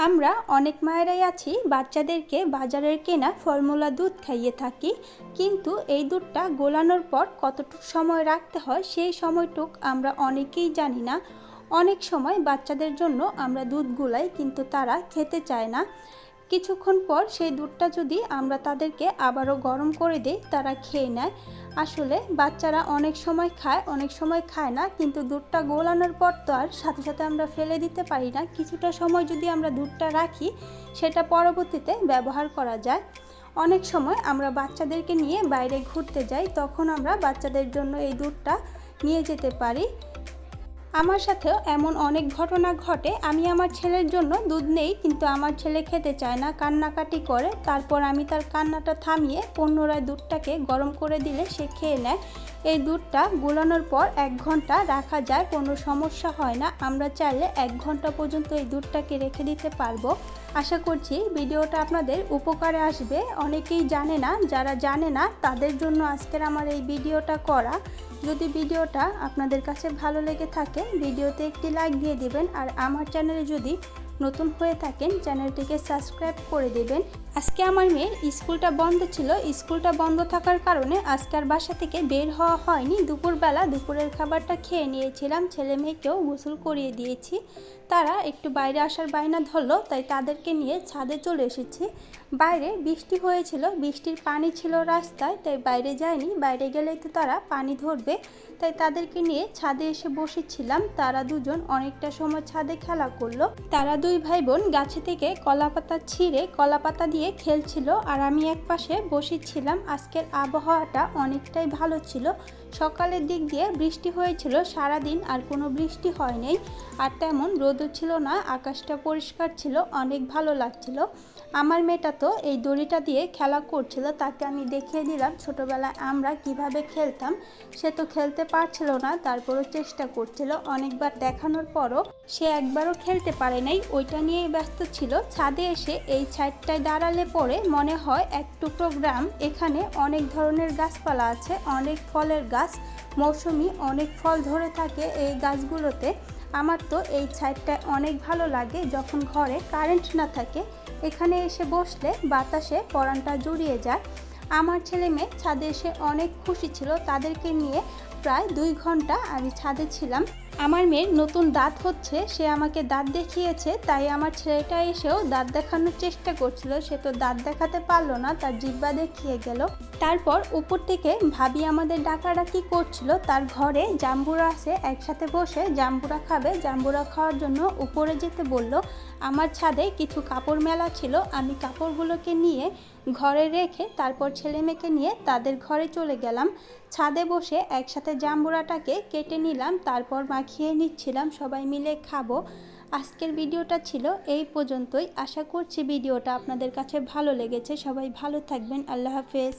আমরা অনেক মায়েরাই আছি বাচ্চাদেরকে বাজারের কেনা ফর্মুলা দুধ খাইয়ে থাকি, কিন্তু এই দুধটা গোলানোর পর কতটুকু সময় রাখতে হয় সেই সময়টুক আমরা অনেকেই জানি না। অনেক সময় বাচ্চাদের জন্য আমরা দুধ গুলাই, কিন্তু তারা খেতে চায় না। কিছুক্ষণ পর সেই দুধটা যদি আমরা তাদেরকে আবারও গরম করে দিই, তারা খেয়ে নেয়। আসলে বাচ্চারা অনেক সময় খায়, অনেক সময় খায় না, কিন্তু দুধটা গোলানোর পর তো আর সাথে সাথে আমরা ফেলে দিতে পারি না। কিছুটা সময় যদি আমরা দুধটা রাখি, সেটা পরবর্তীতে ব্যবহার করা যায়। অনেক সময় আমরা বাচ্চাদেরকে নিয়ে বাইরে ঘুরতে যাই, তখন আমরা বাচ্চাদের জন্য এই দুধটা নিয়ে যেতে পারি। আমার সাথেও এমন অনেক ঘটনা ঘটে। আমি আমার ছেলের জন্য দুধ নেই, কিন্তু আমার ছেলে খেতে চায় না, কান্নাকাটি করে। তারপর আমি তার কান্নাটা থামিয়ে পুনরায় দুধটাকে গরম করে দিলে সে খেয়ে নেয়। এই দুধটা গোলানোর পর 1 ঘন্টা রাখা যায়, কোনো সমস্যা হয় না। আমরা চাইলে 1 ঘন্টা পর্যন্ত এই দুধটাকে রেখে দিতে পারবো। আশা করছি ভিডিওটা আপনাদের উপকারে আসবে। অনেকেই জানে না, যারা জানে না তাদের জন্য আজকের আমার এই ভিডিওটা করা। যদি ভিডিওটা আপনাদের কাছে ভালো লেগে থাকে, ভিডিওতে একটি লাইক দিয়ে দিবেন। আর আমার চ্যানেলে যদি নতুন হয়ে থাকেন, চ্যানেলটিকে সাবস্ক্রাইব করে দেবেন। আজকে আমার মেয়ের স্কুলটা বন্ধ ছিল। স্কুলটা বন্ধ থাকার কারণে আজকে আর বাসা থেকে বের হওয়া হয়নি। দুপুরবেলা দুপুরের খাবারটা খেয়ে নিয়েছিলাম, ছেলে মেয়েকেও গোসল করিয়ে দিয়েছি। তারা একটু বাইরে আসার বায়না ধরলো, তাই তাদেরকে নিয়ে ছাদে চলে এসেছি। বাইরে বৃষ্টি হয়েছিল, বৃষ্টির পানি ছিল রাস্তায়, তাই বাইরে যায়নি। বাইরে গেলেই তো তারা পানি ধরবে, তাই তাদেরকে নিয়ে ছাদে এসে বসেছিলাম। তারা দুজন অনেকটা সময় ছাদে খেলা করলো। তারা 2 ভাই বোন গাছে থেকে কলাপাতা ছিঁড়ে কলাপাতা দিয়ে খেলছিল, আর আমি এক পাশে বসেছিলাম। আজকের আবহাওয়াটা অনেকটাই ভালো ছিল। সকালের দিক দিয়ে বৃষ্টি হয়েছিল, সারাদিন আর কোনো বৃষ্টি হয়নি, আর তেমন রোদও ছিল না, আকাশটা পরিষ্কার ছিল, অনেক ভালো লাগছিল। আমার মেয়েটা তো এই দড়িটা দিয়ে খেলা করছিল, তাকে আমি দেখিয়ে দিলাম ছোটোবেলায় আমরা কিভাবে খেলতাম। সে তো খেলতে পারছিল না, তারপরও চেষ্টা করছিল। অনেকবার দেখানোর পরও সে একবারও খেলতে পারে নাই, ওইটা নিয়েই ব্যস্ত ছিল। ছাদে এসে এই ছাদটায় দাঁড়ালে পরে মনে হয় এক টুকরো গ্রাম। এখানে অনেক ধরনের গাছপালা আছে, অনেক ফলের গাছ, মৌসুমি অনেক ফল ধরে থাকে এই গাছগুলোতে। আমার তো এই ছাদটায় অনেক ভালো লাগে। যখন ঘরে কারেন্ট না থাকে, এখানে এসে বসলে বাতাসে পরানটা জুড়িয়ে যায়। আমার ছেলে মেয়ে ছাদে এসে অনেক খুশি ছিল। তাদেরকে নিয়ে প্রায় 2 ঘন্টা আমি ছাদে ছিলাম। আমার মেয়ের নতুন দাঁত হচ্ছে, সে আমাকে দাঁত দেখিয়েছে, তাই আমার ছেলেটা এসেও দাঁত দেখানোর চেষ্টা করছিল। সে তো দাঁত দেখাতে পারলো না, তার জিহ্বা দেখিয়ে গেল। তারপর উপর থেকে ভাবি আমাদের ডাকাডাকি করছিল। তার ঘরে জাম্বুরা আছে, একসাথে বসে জাম্বুরা খাবে। জাম্বুরা খাওয়ার জন্য উপরে যেতে বলল। আমার ছাদে কিছু কাপড় মেলা ছিল, আমি কাপড়গুলোকে নিয়ে ঘরে রেখে তারপর ছেলে মেয়েকে নিয়ে তাদের ঘরে চলে গেলাম। ছাদে বসে একসাথে জাম্বুরাটাকে কেটে নিলাম, তারপর মাখিয়ে নিচ্ছিলাম, সবাই মিলে খাবো। আজকের ভিডিওটা ছিল এই পর্যন্তই। আশা করছি ভিডিওটা আপনাদের কাছে ভালো লেগেছে। সবাই ভালো থাকবেন। আল্লাহ হাফেজ।